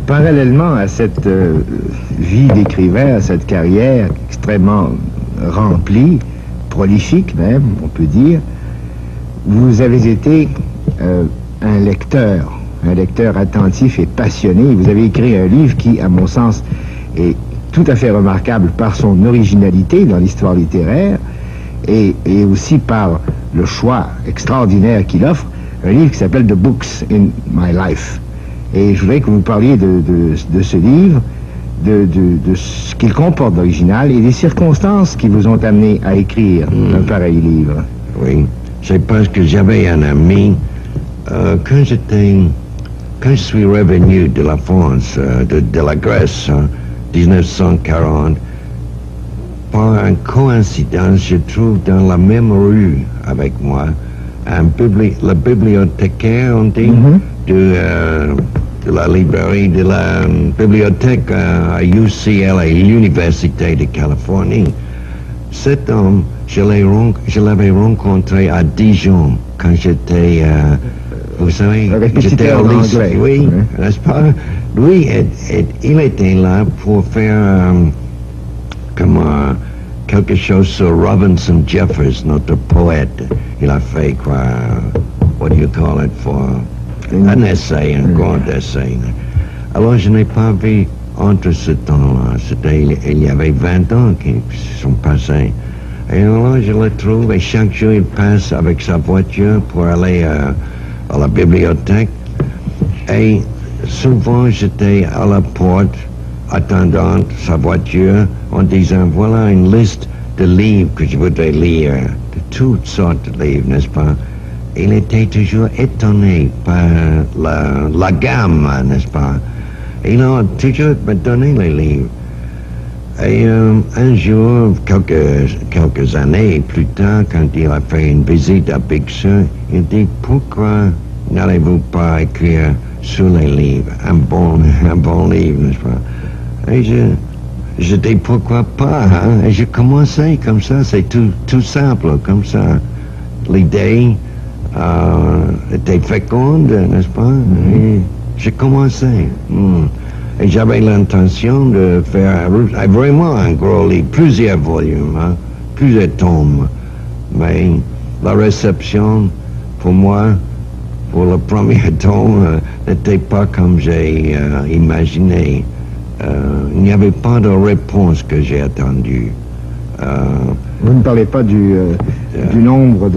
Parallèlement à cette vie d'écrivain, à cette carrière extrêmement remplie, prolifique même, on peut dire, vous avez été un lecteur attentif et passionné. Vous avez écrit un livre qui, à mon sens, est tout à fait remarquable par son originalité dans l'histoire littéraire et aussi par le choix extraordinaire qu'il offre, un livre qui s'appelle The Books in My Life. Et je voudrais que vous parliez de ce livre, de ce qu'il comporte d'original et des circonstances qui vous ont amené à écrire un pareil livre. Oui, c'est parce que j'avais un ami, quand je suis revenu de la France, de la Grèce, 1940, par une coïncidence, je trouve dans la même rue avec moi le bibliothécaire, on dit, de la librairie, de la bibliothèque à UCLA, l'Université de Californie. Cet homme, je l'avais rencontré à Dijon quand j'étais, vous savez, j'étais au lycée, oui, n'est-ce pas? Lui, il était là pour faire quelque chose sur Robinson Jeffers, notre poète. Il a fait quoi? What do you call it for? Un essai, un grand essai. Alors je n'ai pas vu entre ce temps-là. Il y avait 20 ans qui sont passés. Et alors je le trouve et chaque jour il passe avec sa voiture pour aller à la bibliothèque. Et souvent j'étais à la porte attendant sa voiture en disant voilà une liste de livres que je voudrais lire, de toutes sortes de livres, n'est-ce pas? Il était toujours étonné par la gamme, n'est-ce pas? Il a toujours me donné les livres. Et un jour, quelques années plus tard, quand il a fait une visite à Big Sur, il dit pourquoi n'allez-vous pas écrire sur les livres un bon livre, n'est-ce pas? Et je dis pourquoi pas, hein? Et j'ai commencé comme ça, c'est tout simple comme ça. L'idée était féconde, n'est-ce pas? Et j'ai commencé. Et j'avais l'intention de faire vraiment un gros livre, plusieurs volumes, hein, plusieurs tomes. Mais la réception, pour moi, pour le premier tome, n'était pas comme j'ai imaginé. Il n'y avait pas de réponse que j'ai attendue. Vous ne parlez pas du nombre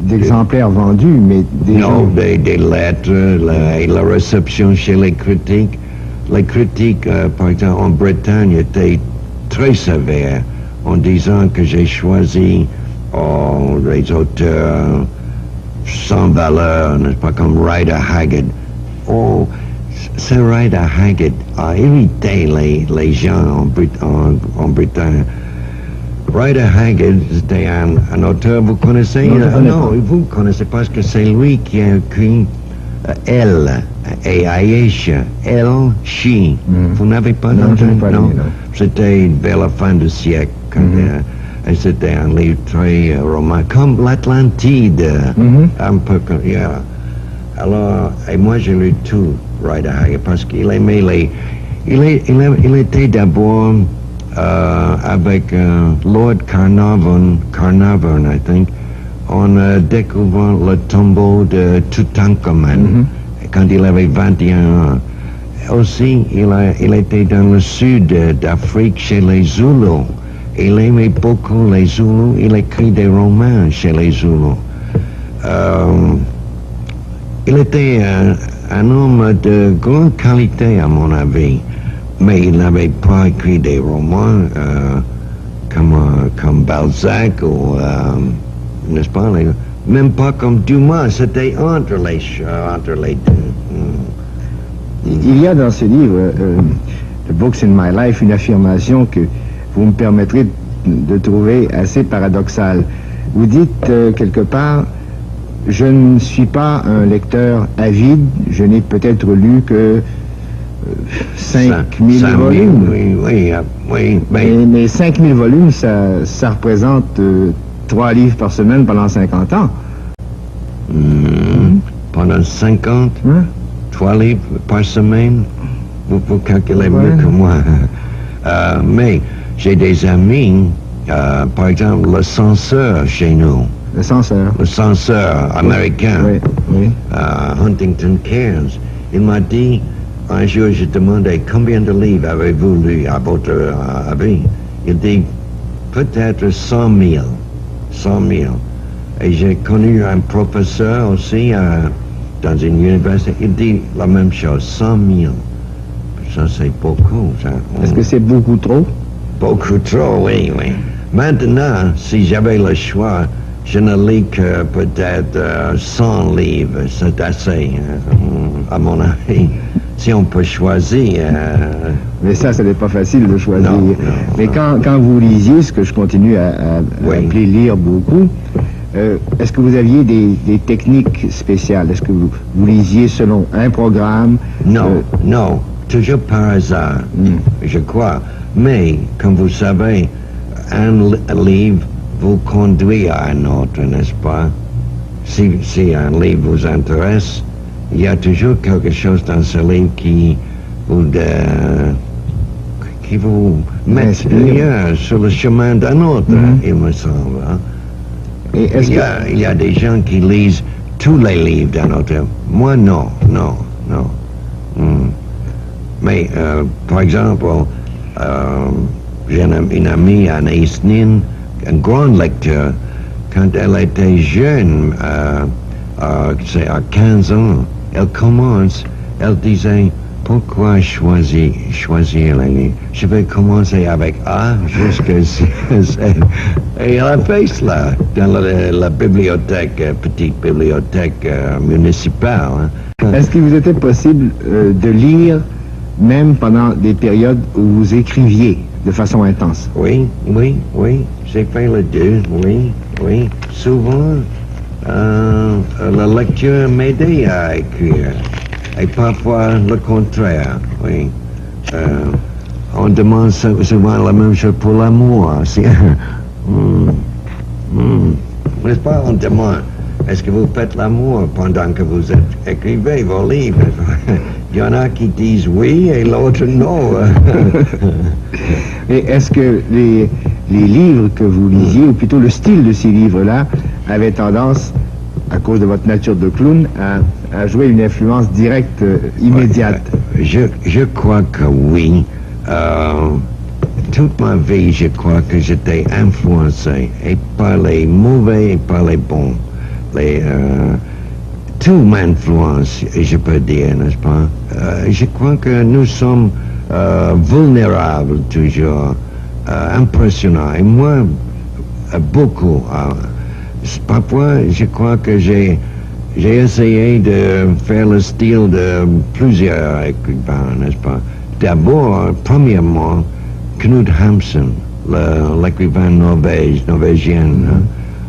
d'exemplaires vendus, mais des lettres et la réception chez les critiques. Les critiques, par exemple, en Bretagne, étaient très sévères en disant que j'ai choisi des auteurs sans valeur, n'est-ce pas, comme Rider Haggard. Oh, ce Rider Haggard a irrité les gens en Bretagne. Rider Haggard, c'était un auteur, vous connaissez? Non, vous connaissez parce que c'est lui qui a écrit Elle et Aïcha, Elle, She. Vous n'avez pas entendu? Non. C'était vers la fin du siècle. Et c'était un livre très roman, comme l'Atlantide, un peu comme, yeah. Alors, et moi j'ai lu tout, Rider Haggard, parce qu'il aimait il était d'abord avec Lord Carnarvon, I think, en découvrant le tombeau de Tutankhamen, quand il avait 21 ans. Aussi, il était dans le sud d'Afrique chez les Zoulous. Il aimait beaucoup les Zoulous. Il écrit des romans chez les Zoulous. Il était un homme de grande qualité, à mon avis. Mais il n'avait pas écrit des romans comme Balzac ou, n'est-ce pas, même pas comme Dumas. C'était entre les deux. Il y a dans ce livre, The Books in My Life, une affirmation que vous me permettrez de trouver assez paradoxale. Vous dites quelque part, je ne suis pas un lecteur avide, je n'ai peut-être lu que 5000 volumes. Oui. Mais 5000 volumes, ça représente 3 livres par semaine pendant 50 ans. Pendant 50, 3 livres par semaine. vous calculez mieux que moi. Mais j'ai des amis, par exemple, le censeur chez nous. Le censeur. Le censeur américain, Oui, oui. Huntington Cairns. Il m'a dit, un jour, j'ai demandé combien de livres avez-vous lu à votre avis. Il dit peut-être 100 000. 100 000. Et j'ai connu un professeur aussi dans une université. Il dit la même chose, 100 000. Ça, c'est beaucoup. Ça. Est-ce que c'est beaucoup trop? Beaucoup trop, oui, oui. Maintenant, si j'avais le choix, je ne lis que peut-être 100 livres. C'est assez, à mon avis. Si on peut choisir... Mais ça n'est pas facile de choisir. Non, mais non. Quand vous lisiez, ce que je continue à Oui. appeler lire beaucoup, est-ce que vous aviez des techniques spéciales? Est-ce que vous lisiez selon un programme? Non, non. Toujours par hasard, je crois. Mais, comme vous savez, un livre vous conduit à un autre, n'est-ce pas? Si un livre vous intéresse, il y a toujours quelque chose dans ce livre qui vous met sur le chemin d'un autre, il me semble. Hein? Et Il y a des gens qui lisent tous les livres d'un auteur. Moi, non. Mais, par exemple, j'ai une amie, Anaïs Nin, un grand lecteur. Quand elle était jeune, c'est à 15 ans, elle disait, pourquoi choisir les livres? Je vais commencer avec A jusqu'à Z. Et elle a fait cela dans la bibliothèque, petite bibliothèque municipale. Hein. est-ce qu'il vous était possible de lire même pendant des périodes où vous écriviez de façon intense? Oui. J'ai fait les deux, oui. Souvent, la lecture m'aidait à écrire. Et parfois, le contraire, oui. On demande souvent la même chose pour l'amour. N'est-ce pas, on demande, est-ce que vous faites l'amour pendant que vous écrivez vos livres? Il y en a qui disent oui et l'autre non. Et est-ce que les livres que vous lisiez, ou plutôt le style de ces livres-là, avait tendance, à cause de votre nature de clown, à jouer une influence directe, immédiate? Je crois que oui. Toute ma vie, je crois que j'étais influencé, et par les mauvais et par les bons. Tout m'influence, je peux dire, n'est-ce pas? Je crois que nous sommes vulnérables toujours, impressionnants. Et moi, beaucoup. Parfois, je crois que j'ai essayé de faire le style de plusieurs écrivains, n'est-ce pas? D'abord, premièrement, Knut Hamsun, l'écrivain norvégien. Hein?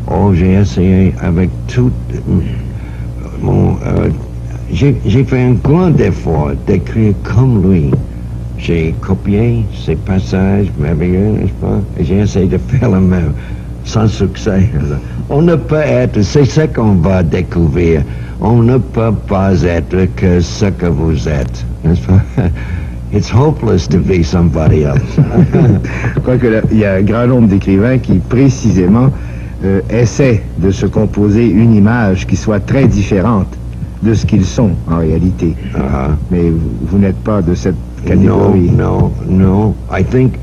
Oh, j'ai essayé avec tout j'ai fait un grand effort d'écrire comme lui. J'ai copié ses passages merveilleux, n'est-ce pas? Et j'ai essayé de faire le même, sans succès. On ne peut être, c'est ce qu'on va découvrir, on ne peut pas être que ce que vous êtes, n'est-ce pas? It's hopeless to be somebody else. Je crois qu'il y a un grand nombre d'écrivains qui, précisément, essaient de se composer une image qui soit très différente de ce qu'ils sont en réalité. Mais vous n'êtes pas de cette catégorie. No. I think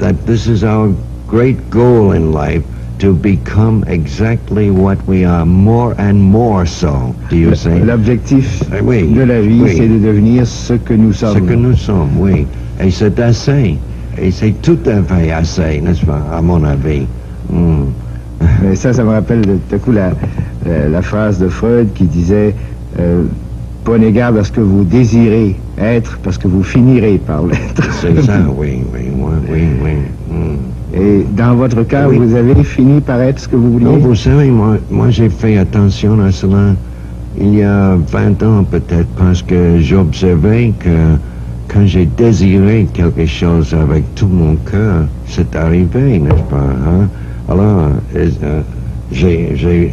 that this is our great goal in life, to become exactly what we are, more and more so. Do you say? L'objectif oui, de la vie, oui. c'est de devenir ce que nous sommes. Ce que nous sommes, oui. Et c'est assez. Et c'est tout à fait assez, n'est-ce pas, à mon avis. Mais ça me rappelle tout à coup la phrase de Freud qui disait prenez garde à ce que vous désirez être, parce que vous finirez par l'être. C'est ça, oui. Et dans votre cas, oui. Vous avez fini par être ce que vous vouliez? Non, vous savez, moi j'ai fait attention à cela il y a 20 ans peut-être, parce que j'observais que quand j'ai désiré quelque chose avec tout mon cœur, c'est arrivé, n'est-ce pas? Hein? Alors, j'ai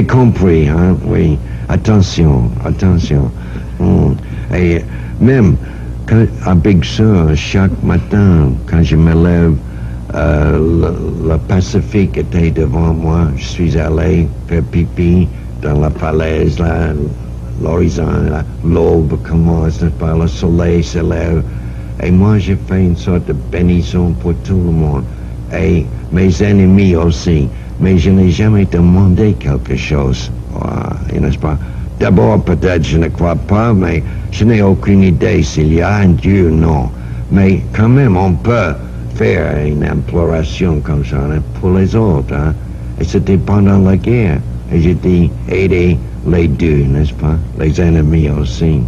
compris, hein? Oui. Attention. Et même à Big Sur, chaque matin, quand je me lève, le Pacifique était devant moi. Je suis allé faire pipi dans la falaise, là, l'horizon, l'aube commence, par le soleil se lève. Et moi, j'ai fait une sorte de bénisson pour tout le monde. Et mes ennemis aussi. Mais je n'ai jamais demandé quelque chose. N'est-ce pas? D'abord, peut-être, je ne crois pas, mais je n'ai aucune idée s'il y a un Dieu, non. Mais quand même, on peut faire une imploration comme ça pour les autres. Hein? Et c'était pendant la guerre. Et j'ai dit, aider les deux, n'est-ce pas? Les ennemis aussi.